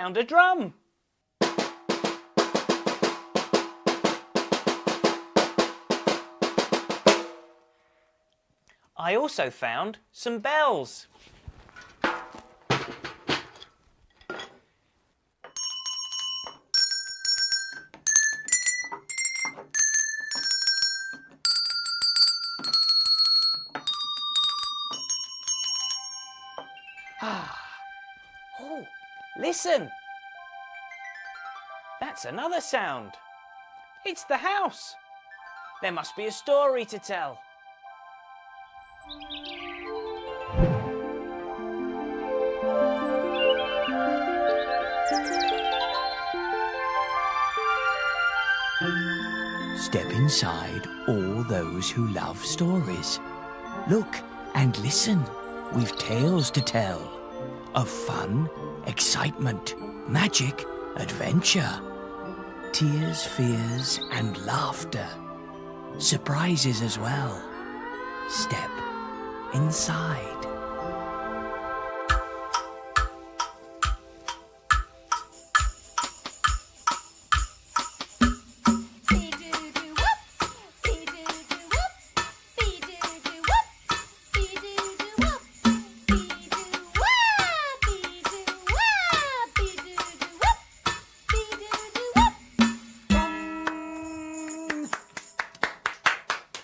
found a drum. I also found some bells. Oh, listen. That's another sound. It's the house. There must be a story to tell. Step inside, all those who love stories. Look and listen. We've tales to tell of fun, excitement, magic, adventure, tears, fears, and laughter. Surprises as well. Step inside.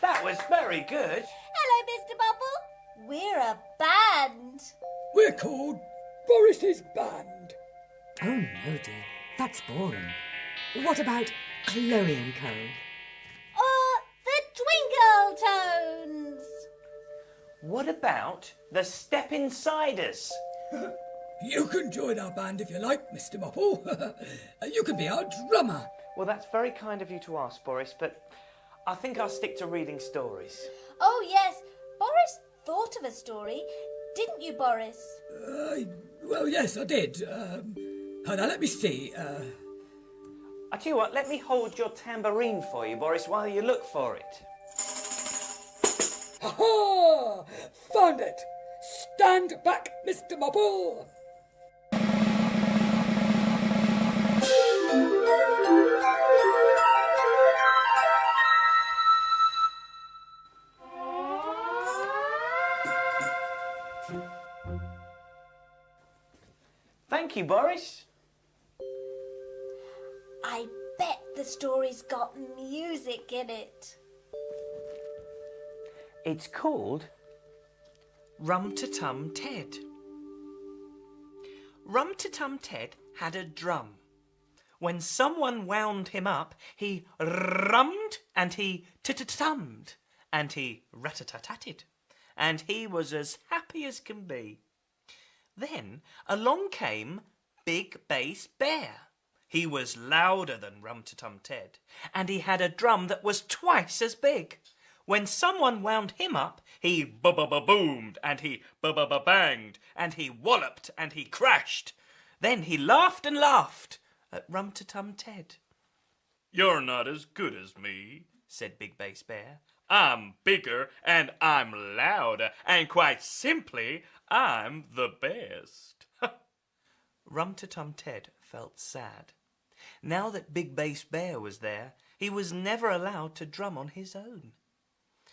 That was very good. Hello, Mr. Bubble. We're a band. We're called Boris's Band. Oh, no, dear. That's boring. What about Chloe and Co? Or the Twinkle Tones. What about the Step Insiders? You can join our band if you like, Mr. Mopple. You can be our drummer. Well, that's very kind of you to ask, Boris, but I think I'll stick to reading stories. Oh, yes. Boris thought of a story. Didn't you, Boris? Well, yes, I did. Now, let me see. I tell you what, let me hold your tambourine for you, Boris, while you look for it. Ha-ha! Found it! Stand back, Mr. Mopple! Thank you, Boris. I bet the story's got music in it. It's called Rum-Te-Tum Ted. Rum-Te-Tum Ted had a drum. When someone wound him up, he rummed and he tummed and he rat-a-tat-tatted, and he was as happy as can be. Then along came Big Bass Bear. He was louder than Rum-Te-Tum Ted, and he had a drum that was twice as big. When someone wound him up, he boomed, and he banged, and he walloped, and he crashed. Then he laughed and laughed at Rum-Te-Tum Ted. "You're not as good as me," said Big Bass Bear. "I'm bigger, and I'm louder, and quite simply, I'm the best." Rum-Te-Tum Ted felt sad. Now that Big Bass Bear was there, he was never allowed to drum on his own.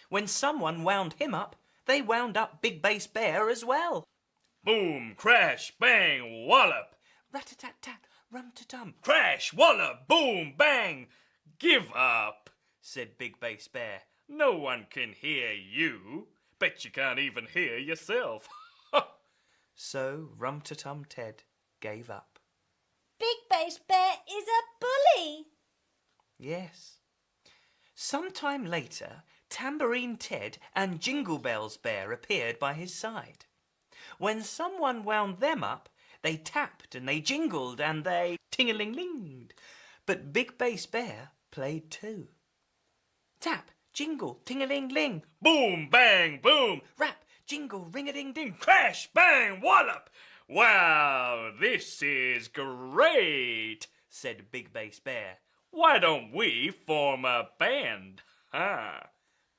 When someone wound him up, they wound up Big Bass Bear as well. Boom, crash, bang, wallop. Rat-a-tat-tat, rum-te-tum. Crash, wallop, boom, bang. "Give up," said Big Bass Bear. "No one can hear you. Bet you can't even hear yourself." So Rum-Te-Tum Ted gave up. Big Bass Bear is a bully. Yes. Sometime later, Tambourine Ted and Jingle Bells Bear appeared by his side. When someone wound them up, they tapped and they jingled and they ting-a-ling-linged. But Big Bass Bear played too. Tap, jingle, ting-a-ling-ling. Boom, bang, boom. Rap, jingle, ring-a-ding-ding. Crash, bang, wallop. "Wow, this is great," said Big Bass Bear. "Why don't we form a band?"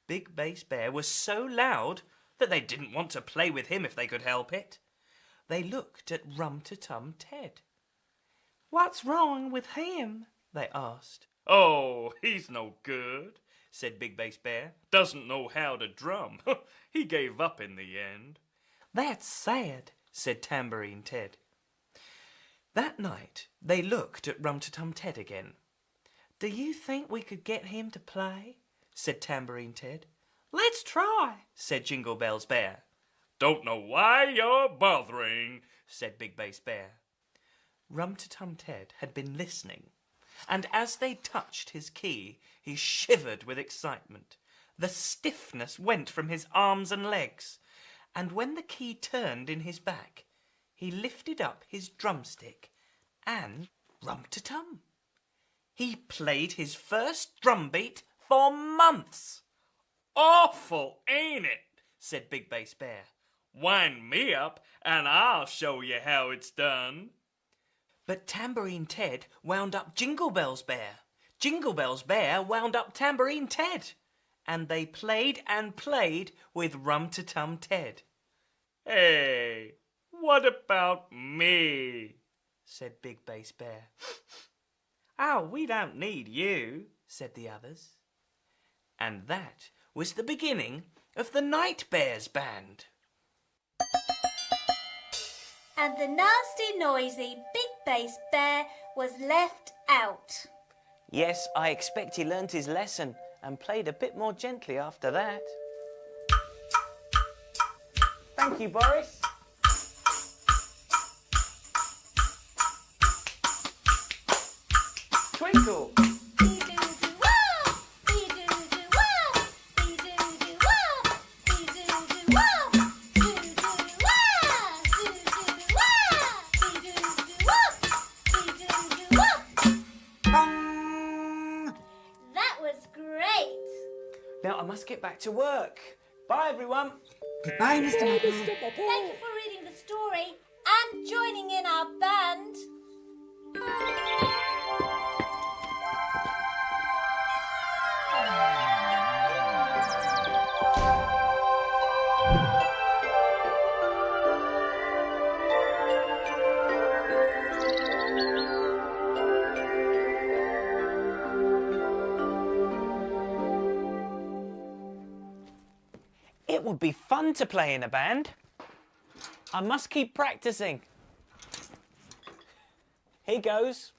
Big Bass Bear was so loud that they didn't want to play with him if they could help it. They looked at Rum-Te-Tum Ted. What's wrong with him? They asked. Oh, he's no good, said Big Bass Bear. Doesn't know how to drum. He gave up in the end. That's sad, said Tambourine Ted. That night they looked at Rum-Te-Tum Ted again. Do you think we could get him to play? Said Tambourine Ted. Let's try, said Jingle Bells Bear. Don't know why you're bothering, said Big Bass Bear. Rum-Te-Tum Ted had been listening, and as they touched his key, he shivered with excitement. The stiffness went from his arms and legs, and when the key turned in his back, he lifted up his drumstick and Rum-Te-Tum. He played his first drum beat for months. Awful, ain't it? Said Big Bass Bear. Wind me up and I'll show you how it's done. But Tambourine Ted wound up Jingle Bells Bear. Jingle Bells Bear wound up Tambourine Ted. And they played and played with Rum-Te-Tum Ted. Hey, what about me? Said Big Bass Bear. Oh, we don't need you, said the others. And that was the beginning of the Night Bears Band. And the nasty, noisy Big Bass Bear was left out. Yes, I expect he learnt his lesson and played a bit more gently after that. Thank you, Boris. Twinkle. Now I must get back to work. Bye, everyone. Goodbye, Mr. Mopple. Thank you for reading the story and joining in our band. It would be fun to play in a band. I must keep practicing. Here goes.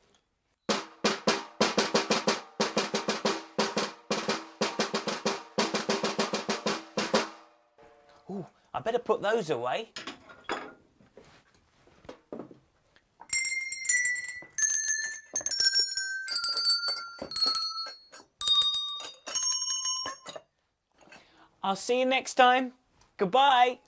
Ooh, I better put those away. I'll see you next time. Goodbye.